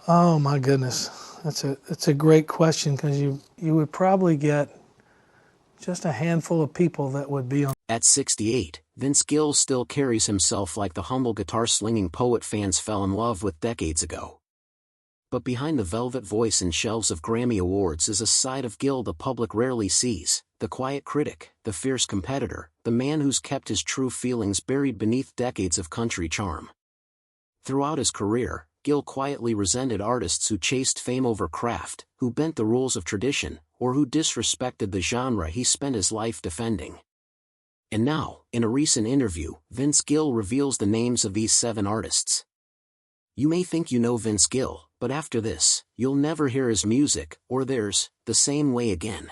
Oh my goodness, that's a great question because you would probably get just a handful of people that would be on. At 68, Vince Gill still carries himself like the humble guitar-slinging poet fans fell in love with decades ago. But behind the velvet voice and shelves of Grammy Awards is a side of Gill the public rarely sees, the quiet critic, the fierce competitor, the man who's kept his true feelings buried beneath decades of country charm. Throughout his career, Gill quietly resented artists who chased fame over craft, who bent the rules of tradition, or who disrespected the genre he spent his life defending. And now, in a recent interview, Vince Gill reveals the names of these 7 artists. You may think you know Vince Gill, but after this, you'll never hear his music, or theirs, the same way again.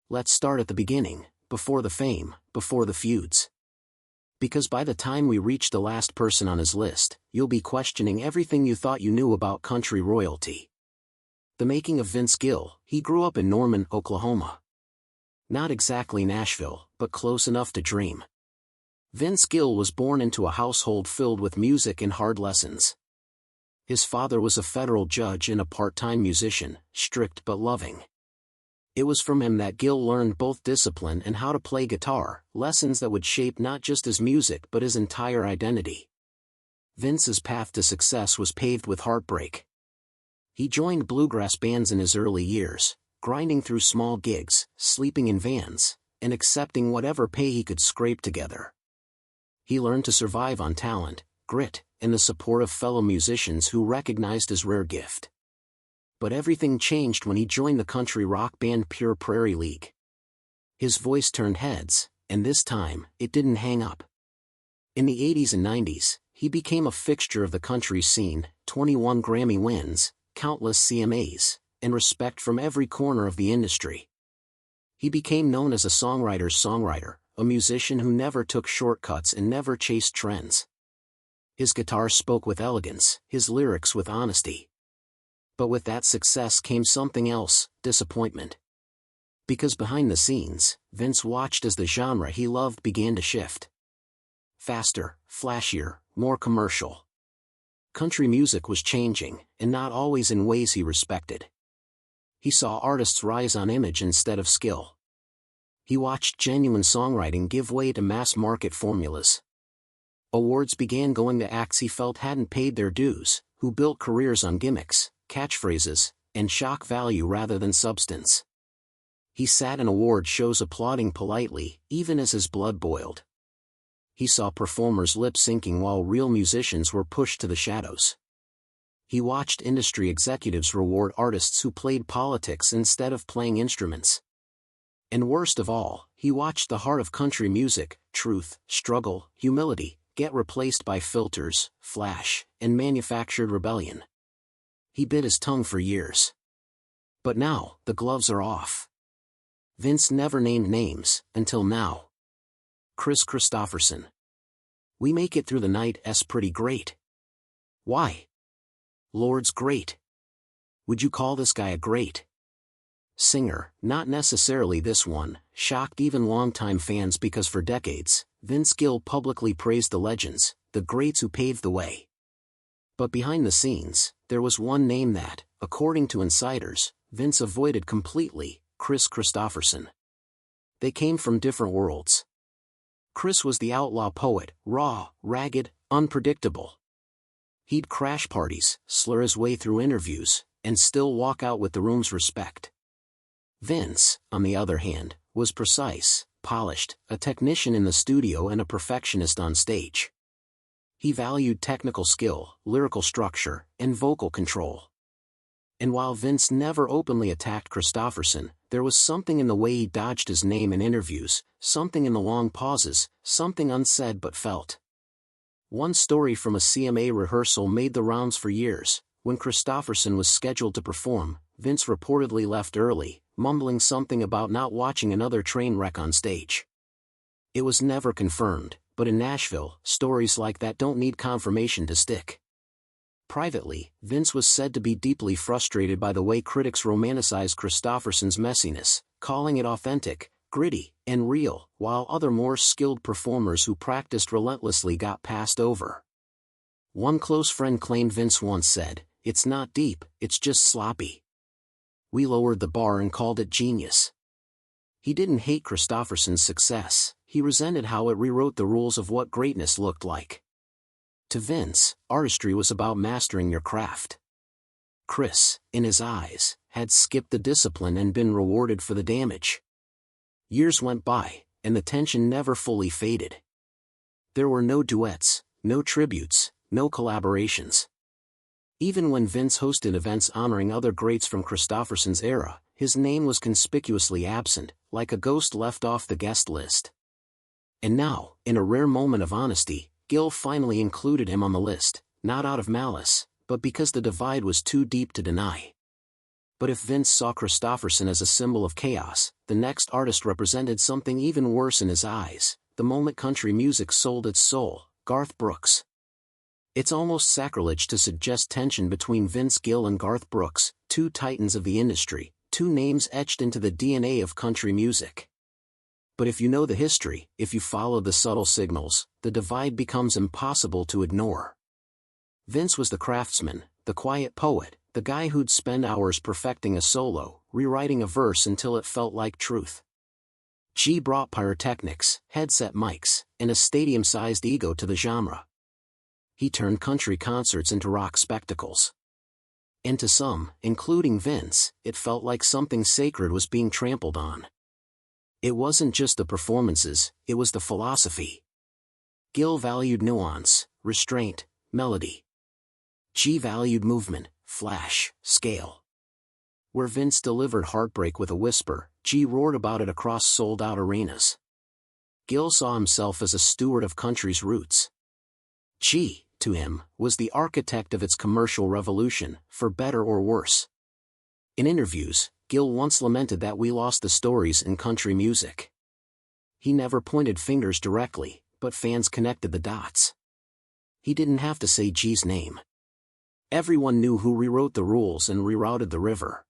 Let's start at the beginning, before the fame, before the feuds. Because by the time we reach the last person on his list, you'll be questioning everything you thought you knew about country royalty. The making of Vince Gill. He grew up in Norman, Oklahoma. Not exactly Nashville, but close enough to dream. Vince Gill was born into a household filled with music and hard lessons. His father was a federal judge and a part-time musician, strict but loving. It was from him that Gill learned both discipline and how to play guitar, lessons that would shape not just his music but his entire identity. Vince's path to success was paved with heartbreak. He joined bluegrass bands in his early years, grinding through small gigs, sleeping in vans, and accepting whatever pay he could scrape together. He learned to survive on talent, grit, and the support of fellow musicians who recognized his rare gift. But everything changed when he joined the country rock band Pure Prairie League. His voice turned heads, and this time, it didn't hang up. In the 80s and 90s, he became a fixture of the country scene, 21 Grammy wins, countless CMAs, and respect from every corner of the industry. He became known as a songwriter's songwriter, a musician who never took shortcuts and never chased trends. His guitar spoke with elegance, his lyrics with honesty. But with that success came something else, disappointment. Because behind the scenes, Vince watched as the genre he loved began to shift. Faster, flashier, more commercial. Country music was changing, and not always in ways he respected. He saw artists rise on image instead of skill. He watched genuine songwriting give way to mass-market formulas. Awards began going to acts he felt hadn't paid their dues, who built careers on gimmicks, catchphrases, and shock value rather than substance. He sat in award shows applauding politely, even as his blood boiled. He saw performers lip-syncing while real musicians were pushed to the shadows. He watched industry executives reward artists who played politics instead of playing instruments. And worst of all, he watched the heart of country music, truth, struggle, humility, get replaced by filters, flash, and manufactured rebellion. He bit his tongue for years. But now, the gloves are off. Vince never named names, until now. Kris Kristofferson. We make it through the night as pretty great. Why? Lord's great. Would you call this guy a great singer? Not necessarily this one, shocked even longtime fans because for decades, Vince Gill publicly praised the legends, the greats who paved the way. But behind the scenes, there was one name that, according to insiders, Vince avoided completely, Kris Kristofferson. They came from different worlds. Kris was the outlaw poet, raw, ragged, unpredictable. He'd crash parties, slur his way through interviews, and still walk out with the room's respect. Vince, on the other hand, was precise, polished, a technician in the studio and a perfectionist on stage. He valued technical skill, lyrical structure, and vocal control. And while Vince never openly attacked Kristofferson, there was something in the way he dodged his name in interviews, something in the long pauses, something unsaid but felt. One story from a CMA rehearsal made the rounds for years. When Kristofferson was scheduled to perform, Vince reportedly left early, mumbling something about not watching another train wreck on stage. It was never confirmed, but in Nashville, stories like that don't need confirmation to stick. Privately, Vince was said to be deeply frustrated by the way critics romanticized Kristofferson's messiness, calling it authentic, gritty, and real, while other more skilled performers who practiced relentlessly got passed over. One close friend claimed Vince once said, "It's not deep, it's just sloppy." We lowered the bar and called it genius. He didn't hate Kristofferson's success, he resented how it rewrote the rules of what greatness looked like. To Vince, artistry was about mastering your craft. Chris, in his eyes, had skipped the discipline and been rewarded for the damage. Years went by, and the tension never fully faded. There were no duets, no tributes, no collaborations. Even when Vince hosted events honoring other greats from Kristofferson's era, his name was conspicuously absent, like a ghost left off the guest list. And now, in a rare moment of honesty, Gill finally included him on the list, not out of malice, but because the divide was too deep to deny. But if Vince saw Kristofferson as a symbol of chaos, the next artist represented something even worse in his eyes: the moment country music sold its soul, Garth Brooks. It's almost sacrilege to suggest tension between Vince Gill and Garth Brooks, two titans of the industry, two names etched into the DNA of country music. But if you know the history, if you follow the subtle signals, the divide becomes impossible to ignore. Vince was the craftsman, the quiet poet, the guy who'd spend hours perfecting a solo, rewriting a verse until it felt like truth. G brought pyrotechnics, headset mics, and a stadium-sized ego to the genre. He turned country concerts into rock spectacles. And to some, including Vince, it felt like something sacred was being trampled on. It wasn't just the performances, it was the philosophy. Gill valued nuance, restraint, melody. G valued movement, flash, scale. Where Vince delivered heartbreak with a whisper, G roared about it across sold-out arenas. Gill saw himself as a steward of country's roots. G, to him, was the architect of its commercial revolution, for better or worse. In interviews, Gill once lamented that we lost the stories in country music. He never pointed fingers directly, but fans connected the dots. He didn't have to say G's name. Everyone knew who rewrote the rules and rerouted the river.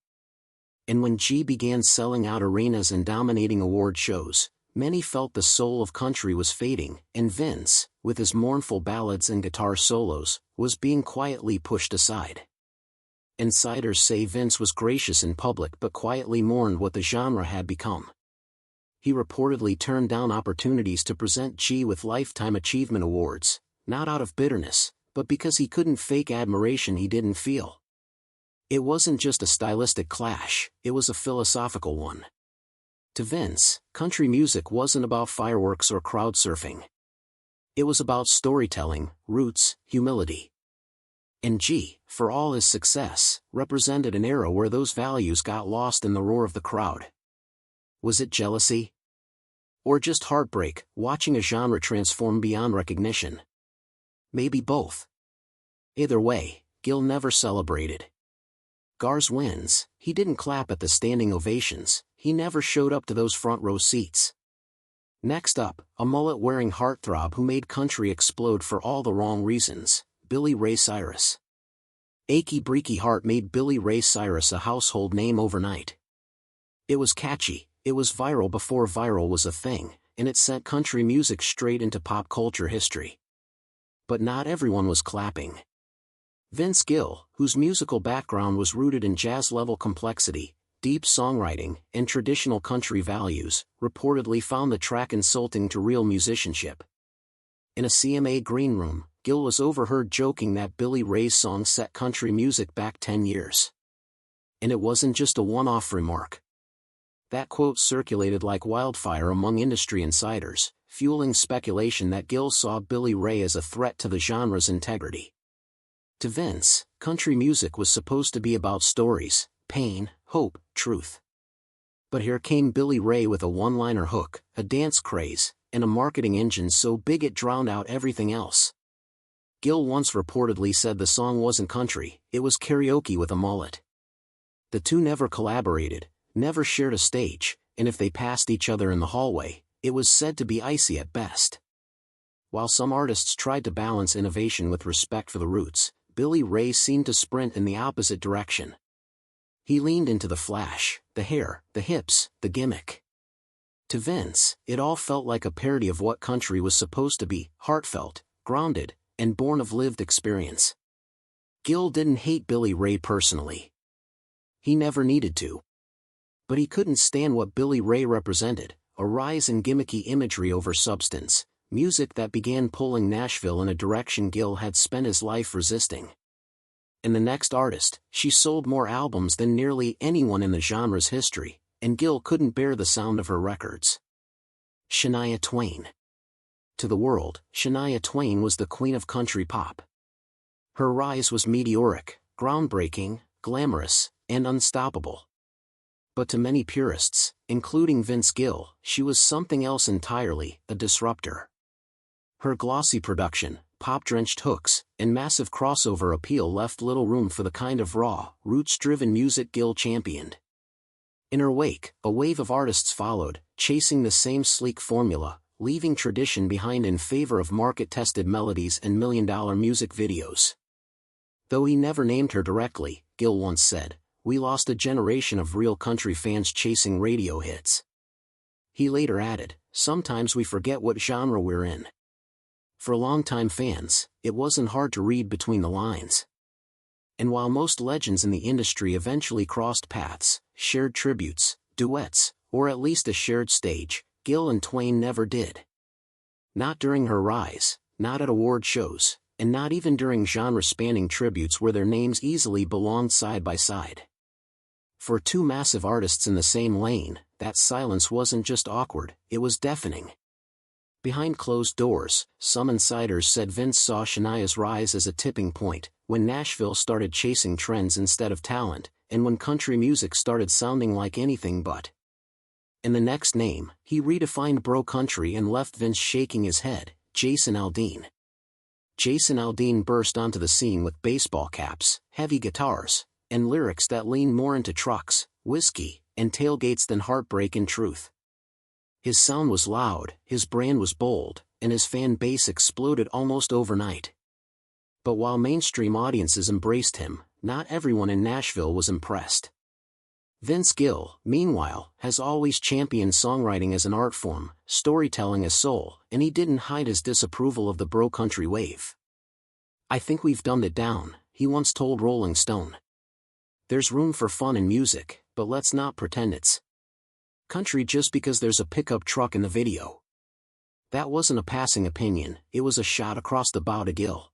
And when G began selling out arenas and dominating award shows, many felt the soul of country was fading, and Vince, with his mournful ballads and guitar solos, was being quietly pushed aside. Insiders say Vince was gracious in public but quietly mourned what the genre had become. He reportedly turned down opportunities to present G with Lifetime Achievement Awards, not out of bitterness, but because he couldn't fake admiration he didn't feel. It wasn't just a stylistic clash, it was a philosophical one. To Vince, country music wasn't about fireworks or crowd surfing. It was about storytelling, roots, humility. And G, for all his success, represented an era where those values got lost in the roar of the crowd. Was it jealousy? Or just heartbreak, watching a genre transform beyond recognition? Maybe both. Either way, Gill never celebrated Gar's wins. He didn't clap at the standing ovations, he never showed up to those front row seats. Next up, a mullet-wearing heartthrob who made country explode for all the wrong reasons: Billy Ray Cyrus. Achy Breaky Heart made Billy Ray Cyrus a household name overnight. It was catchy, it was viral before viral was a thing, and it sent country music straight into pop culture history. But not everyone was clapping. Vince Gill, whose musical background was rooted in jazz-level complexity, deep songwriting, and traditional country values, reportedly found the track insulting to real musicianship. In a CMA green room, Gill was overheard joking that Billy Ray's song set country music back 10 years. And it wasn't just a one-off remark. That quote circulated like wildfire among industry insiders, fueling speculation that Gill saw Billy Ray as a threat to the genre's integrity. To Vince, country music was supposed to be about stories, pain, hope, truth. But here came Billy Ray with a one-liner hook, a dance craze, and a marketing engine so big it drowned out everything else. Gill once reportedly said the song wasn't country, it was karaoke with a mullet. The two never collaborated, never shared a stage, and if they passed each other in the hallway, it was said to be icy at best. While some artists tried to balance innovation with respect for the roots, Billy Ray seemed to sprint in the opposite direction. He leaned into the flash, the hair, the hips, the gimmick. To Vince, it all felt like a parody of what country was supposed to be: heartfelt, grounded, and born of lived experience. Gill didn't hate Billy Ray personally. He never needed to. But he couldn't stand what Billy Ray represented, a rise in gimmicky imagery over substance, music that began pulling Nashville in a direction Gill had spent his life resisting. And the next artist, she sold more albums than nearly anyone in the genre's history, and Gill couldn't bear the sound of her records. Shania Twain. To the world, Shania Twain was the queen of country pop. Her rise was meteoric, groundbreaking, glamorous, and unstoppable. But to many purists, including Vince Gill, she was something else entirely, a disruptor. Her glossy production, pop-drenched hooks, and massive crossover appeal left little room for the kind of raw, roots-driven music Gill championed. In her wake, a wave of artists followed, chasing the same sleek formula, leaving tradition behind in favor of market-tested melodies and million-dollar music videos. Though he never named her directly, Gill once said, "We lost a generation of real country fans chasing radio hits." He later added, "Sometimes we forget what genre we're in." For longtime fans, it wasn't hard to read between the lines. And while most legends in the industry eventually crossed paths, shared tributes, duets, or at least a shared stage, Gill and Twain never did. Not during her rise, not at award shows, and not even during genre-spanning tributes where their names easily belonged side by side. For two massive artists in the same lane, that silence wasn't just awkward, it was deafening. Behind closed doors, some insiders said Vince saw Shania's rise as a tipping point, when Nashville started chasing trends instead of talent, and when country music started sounding like anything but. In the next name, he redefined bro country and left Vince shaking his head, Jason Aldean. Jason Aldean burst onto the scene with baseball caps, heavy guitars, and lyrics that leaned more into trucks, whiskey, and tailgates than heartbreak and truth. His sound was loud, his brand was bold, and his fan base exploded almost overnight. But while mainstream audiences embraced him, not everyone in Nashville was impressed. Vince Gill, meanwhile, has always championed songwriting as an art form, storytelling as soul, and he didn't hide his disapproval of the bro country wave. "I think we've dumbed it down," he once told Rolling Stone. "There's room for fun in music, but let's not pretend it's country just because there's a pickup truck in the video." That wasn't a passing opinion, it was a shot across the bow to Gill.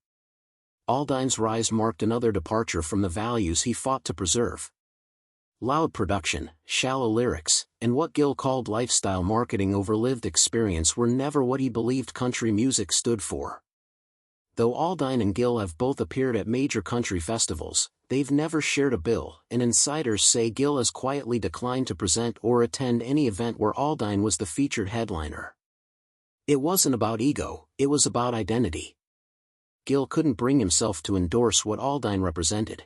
Aldine's rise marked another departure from the values he fought to preserve. Loud production, shallow lyrics, and what Gill called lifestyle marketing over lived experience were never what he believed country music stood for. Though Aldine and Gill have both appeared at major country festivals, they've never shared a bill, and insiders say Gill has quietly declined to present or attend any event where Aldine was the featured headliner. It wasn't about ego, it was about identity. Gill couldn't bring himself to endorse what Aldine represented.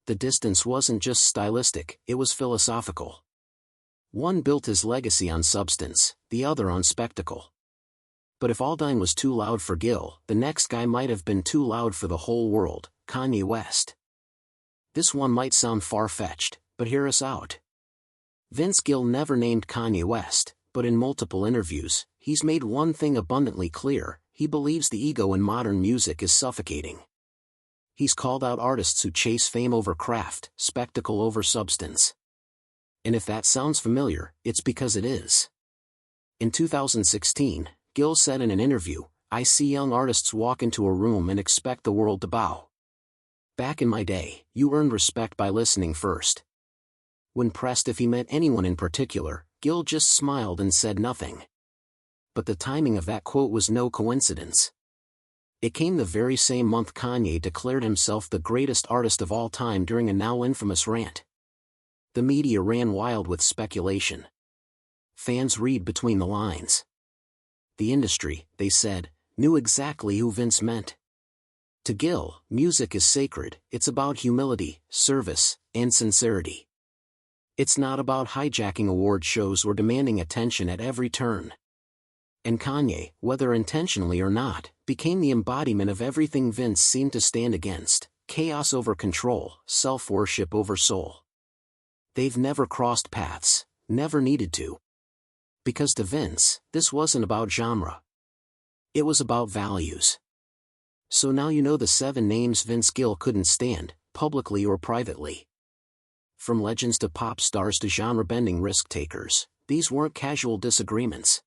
The distance wasn't just stylistic, it was philosophical. One built his legacy on substance, the other on spectacle. But if Aldine was too loud for Gill, the next guy might have been too loud for the whole world, Kanye West. This one might sound far-fetched, but hear us out. Vince Gill never named Kanye West, but in multiple interviews, he's made one thing abundantly clear: he believes the ego in modern music is suffocating. He's called out artists who chase fame over craft, spectacle over substance. And if that sounds familiar, it's because it is. In 2016, Gill said in an interview, "I see young artists walk into a room and expect the world to bow. Back in my day, you earned respect by listening first." When pressed if he meant anyone in particular, Gill just smiled and said nothing. But the timing of that quote was no coincidence. It came the very same month Kanye declared himself the greatest artist of all time during a now infamous rant. The media ran wild with speculation. Fans read between the lines. The industry, they said, knew exactly who Vince meant. To Gill, music is sacred, it's about humility, service, and sincerity. It's not about hijacking award shows or demanding attention at every turn. And Kanye, whether intentionally or not, became the embodiment of everything Vince seemed to stand against: chaos over control, self-worship over soul. They've never crossed paths, never needed to. Because to Vince, this wasn't about genre. It was about values. So now you know the 7 names Vince Gill couldn't stand, publicly or privately. From legends to pop stars to genre-bending risk-takers, these weren't casual disagreements.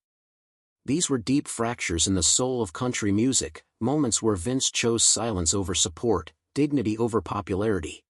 These were deep fractures in the soul of country music, moments where Vince chose silence over support, dignity over popularity,